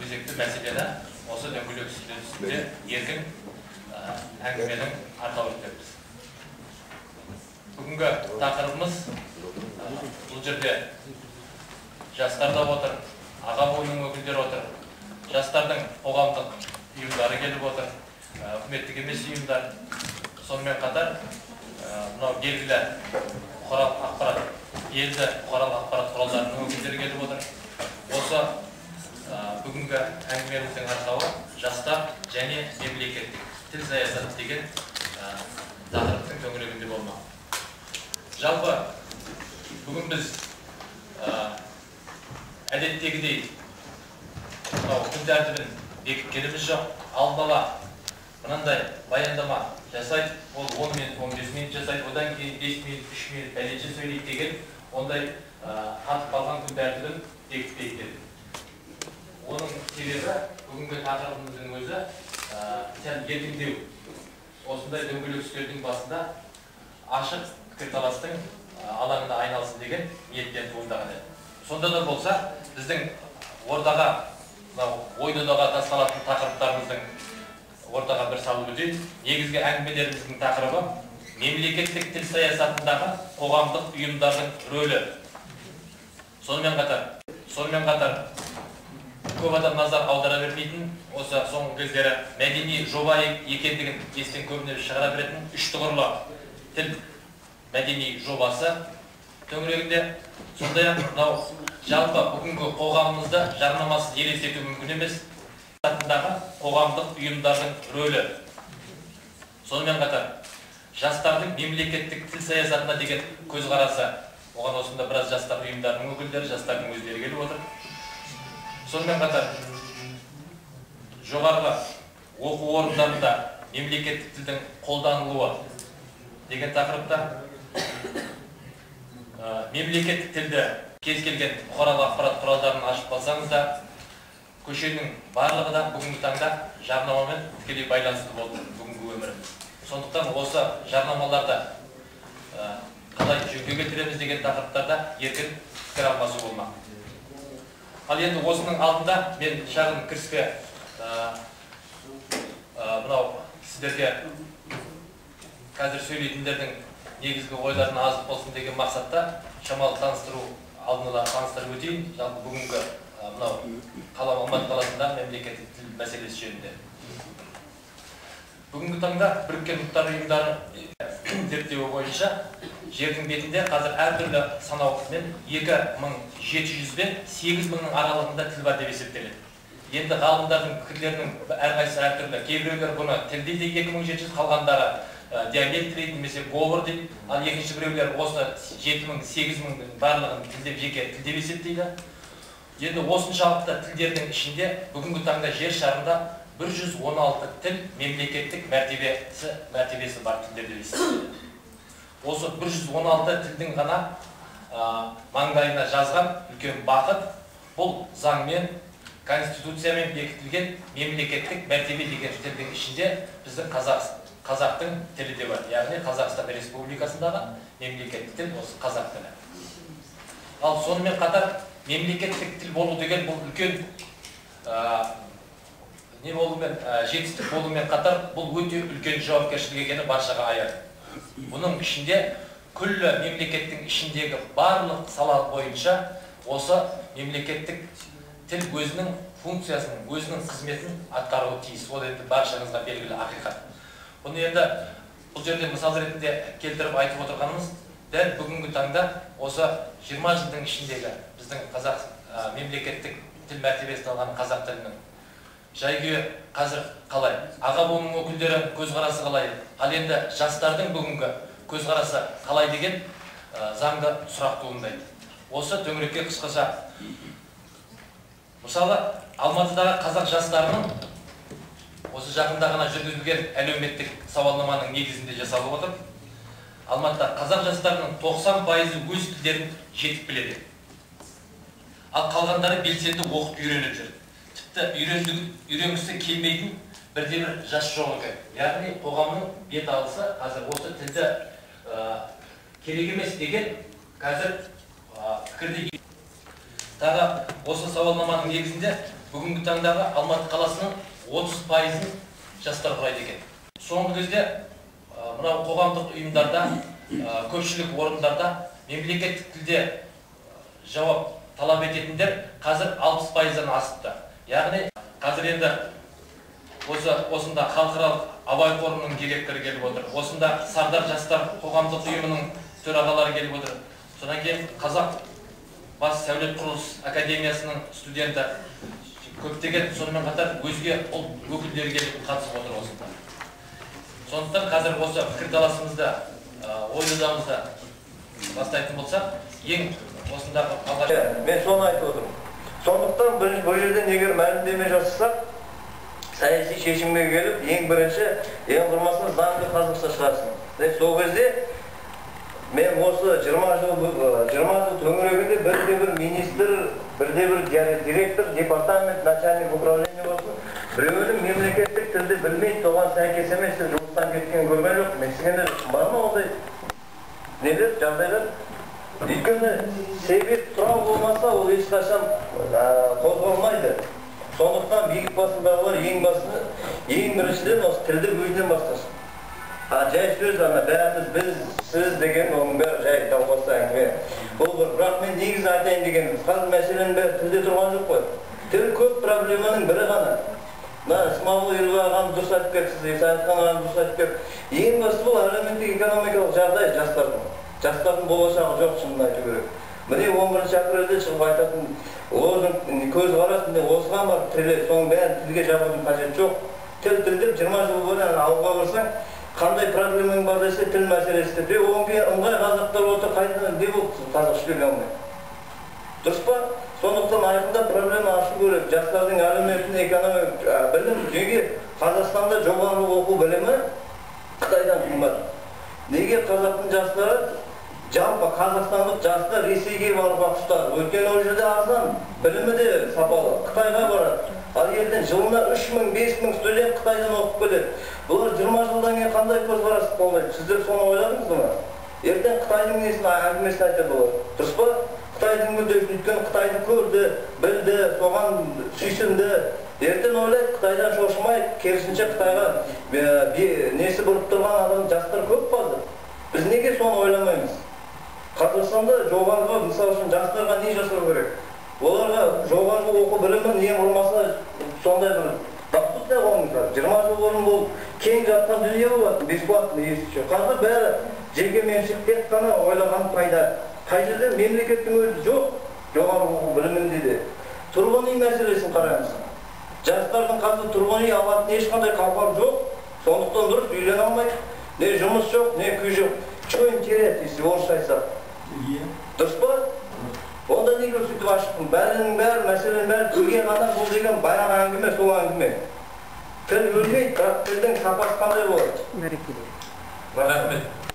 өзекті мәселені осы дөңгелек үстелде еркін әңгіменің арқауы өтеміз. Бүгінгі тақырыбымыз бұл жерде жастар да отыр, аға буынның өкілдері отыр, жастардың қоғамдық ұйымдары келіп отыр, үкіметтік емес ұйымдар, сонымен қатар мынау белгілі бұқаралық ақпарат, елді бұқаралық ақпарат құралдарының өкілдері келіп отыр. Осы бүгінгі әңгімеміздің арқауы жастар және мемлекеттік тіл саясаты деген тақырыптың төңірегінде болмақ. Жалпы бүгін біз әдеттегідей күн тәртібін бекіткеніміз жоқ. Алдын ала мынандай баяндама жасайды, ол 10 минут, 15 минут жасайды, одан кейін 5 минут, 3 минут пәленше сөйлейді деген ондай қатып қалған күн тәртібін бекітпейді. Оның себебі бүгінгі тақырыбымыздың өзі сәл еркіндеу. Осындай дөңгелек үстелдің басында ашық пікірталастың алаңына айналсын деген ниеттен туындаған еді. Сонда да болса, біздің ортаға, ой-додаға тасталатын тақырыптарымыздың ортаға бір салып өтейін. Негізгі әңгімелеріміздің тақырыбы мемлекеттік тіл саясатындағы қоғамдық ұйымдардың рөлі. Сонымен қатар көп адам назар аудара бермейтін, осы соңғы кездері мәдени жоба екендігін естен көбіне шығара беретін үш тұғырлы тіл мәдени жобасы төңірегінде. Сондай-ақ мынау жалпы бүгінгі қоғамымызда жарнамасыз елестету мүмкін емес қоғамдық ұйымдардың рөлі. Сонымен қатар жастардың мемлекеттік тіл саясатына деген көзқарасы. Оған осында біраз жастар ұйымдарының өкілдері, жастардың өздері келіп отыр. Сонымен қатар жоғарғы оқу орындарында мемлекеттік тілдің қолданылуы деген тақырыпта мемлекеттік тілді кез келген бұқаралық ақпарат құралдарын ашып қалсаңыз да, көшенің барлығы да бүгінгі таңда жарнамамен тікелей байланысты болды бүгінгі өміріміз. Сондықтан осы жарнамаларда қалай жөнге келтіреміз деген тақырыптарда еркін пікір алмасу болмақ. Ал енді осының алдында мен шағын кіріспе мынау сіздерге қазір сөйлейтіндердің негізгі ойларын азық болсын деген мақсатта шамалы алдын ала таныстырып өтейін. Жалпы бүгінгі мынау Алматы қаласында мемлекеттік тіл мәселесі жөнінде. Бүгінгі таңда Біріккен ұлттар ұйымдары зерттеуі бойынша жердің бетінде қазір әртүрлі санаумен 2700 бен 8000-нің аралығында тіл бар деп есептеледі. Енді ғалымдардың пікірлерінің әрқайсысы әртүрлі. Кейбіреулер бұны тіл дейді 2700, қалғандары диалект дейді, немесе говор дейді. Ал екінші біреулер осы 7000, 8000-нің барлығын тілдеп жеке тіл деп есептейді. Енді осыншалықты тілдердің ішінде бүгінгі таңда жер шарында 116 тіл мемлекеттік мәртебесі бар тілдер деп есептеледі. Осы 116 тілдің ғана маңдайына жазған үлкен бақыт, бұл заңмен, конституциямен бекітілген мемлекеттік мәртебе деген тілдің ішінде біздің қазақтың тілі де бар. Яғни Қазақстан Республикасындағы мемлекеттік тіл осы қазақ тілі. Ал сонымен қатар мемлекеттік тіл болу деген бұл үлкен жетістік болумен қатар бұл өте үлкен жауапкершілік екені баршаға аян. Бұның ішінде күллі мемлекеттің ішіндегі барлық сала бойынша осы мемлекеттік тіл өзінің функциясын, өзінің қызметін атқаруы тиіс. Ол енді баршаңызға белгілі ақиқат. Бұны енді бұл жерде мысал ретінде келтіріп айтып отырғанымыз, дәл бүгінгі таңда осы 20 жылдың ішіндегі біздің қазақ мемлекеттік тіл мәртебесін алған қазақ тілінің жай-күйі қазір қалай? Аға буынның өкілдері көзқарасы қалай? Ал енді жастардың бүгінгі көзқарасы қалай деген заңды сұрақ туындайды. Осы төңірекке қысқаша. Мысалы, Алматыдағы қазақ жастарының осы жақында ғана жүргізілген әлеуметтік сауалнаманың негізінде жасалып отыр. Алматыда қазақ жастарының 90% өз тілдерін жетік біледі. Ал қалғандары белсенді оқып үйреніп жүр. Тіпті үйренгісі келмейтін бірде-бір жас жоқ екен. Яғни қоғамның бет алысы қазір осы тілді керек емес деген қазір пікірді. Тағы осы сауалнаманың негізінде бүгінгі таңдағы Алматы қаласының 30%-ын жастар құрайды екен. Соңғы кезде мынау қоғамдық ұйымдарда, көпшілік орындарда мемлекеттік тілде жауап талап ететіндер қазір 60%-дан асыпты. Яғни қазір енді осында халықаралық Абай қорының директоры келіп отыр. Осында Сардар жастар қоғамдық ұйымының төрағалары келіп отыр. Содан кейін Қазақ бас сәулет құрылыс академиясының студенті, көптеген сонымен қатар өзге ұлт өкілдері келіп қатысып отыр осында. Сондықтан қазір осы пікірталасымызды, ой-додамызды бастайтын болсақ, ең осындағы алғашқы. Мен соны айтып отырмын. Сондықтан бұл жерден егер мәлімдеме жасасақ, саяси шешімге келіп, ең бірінші, ең құрмасын заңды қазақша шығарсын. Сол кезде мен осы 20 жыл төңірегінде бірде-бір министр, бірде-бір директор, департамент, начальник управления болсын, біреуінің мемлекеттік тілді білмей, соған сәйкес емес жұмыстан кеткен көрген жоқ. Мексикенде бар ма ондай нелер, жағдайлар? Өйткені себеп сұрау болмаса, ол ешқашан қозғалмайды. Сондықтан биік басындағылар ең біріншіден осы тілді өзінен бастасын. Жай сөз ана бәріміз біз, сіз деген оның бәрі жай талқыласты әңгіме. Бірақ мен негізі айтайын дегенім, қазір мәселенің бәрі тілде тұрған жоқ қой. Тіл көп проблеманың бірі ғана. Смағұл Елбай ағаны дұрыс айтып берді, сіз айтқан ағаны дұрыс айтып берді. Ең басты бұл әлеуметтік экономикалық жағдай жастардың. Жастардың болашағы жоқ, шынын айту керек. Міне 11-ші апрельде шығып айтатын олардың көзқарасында осыған барып тіреледі, соның бәрін тілге жабудың қажеті жоқ. Тіл деп 20 жыл бойы ауылға барсаң, қандай проблемаң бар десе тіл мәселесі де, оған кейін ыңғай қазақтар отыр, қайдан не болды қазақ сөйлей алмай. Дұрыс па? Сондықтан айқында проблема ашу керек. Жастардың әлеуметтік экономикалық білім, неге Қазақстанда жоғары оқу білімі Қытайдан қымбат? Неге қазақтың жастары жалпы қазақстандық жастар Ресейге баруға құштар? Өйткені ол жерде арзан, білімі де сапалы. Қытайға барады. Ал елден жылына 3000-5000 студент Қытайдан оқып келеді. Бұлар 20 жылдан кейін қандай көзқарас қолдайды? Сіздер соны ойладыңыз ба? Ертең Қытайдың несін әңгімесін айтады олар. Дұрыс па? Қытайдың мүддесін, өйткені Қытайды көрді, білді, соған сүйсінді. Ертең ойлайды, Қытайдан шошымай, керісінше Қытайға несі бұрып тұрған адам жастар көп қалды. Біз неге соны ойламаймыз? Қазақстанда жоғарғы, мысал үшін жастарға не жасау керек? Оларға жоғарғы оқу білімі не болмаса сондай бір бақыт не болыңыздар. 20 жыл бұрын бұл кең жатқан дүние болады, бесплатно естіші. Қазір бәрі жеке меншік тек қана ойлаған пайда. Қай жерде мемлекеттің өзі жоқ, жоғарғы оқу білімінде де. Тұрғын үй мәселесін қараңыз. Жастардың қазір тұрғын үй алатын ешқандай қауқар жоқ. Сондықтан дұрыс үйлене алмайды. Не жұмыс жоқ, не күй жоқ. Что им терять, если орысша айтсақ? Дұрыс па? Онда неге сөйтіп ашықтың? Бәрінің бәрі, мәселенің бәрі тілге ғана бұл деген баяғы әңгіме, сол әңгіме. Тіл өлмейді, бірақ тілдің сапасы қандай болады? Рахмет.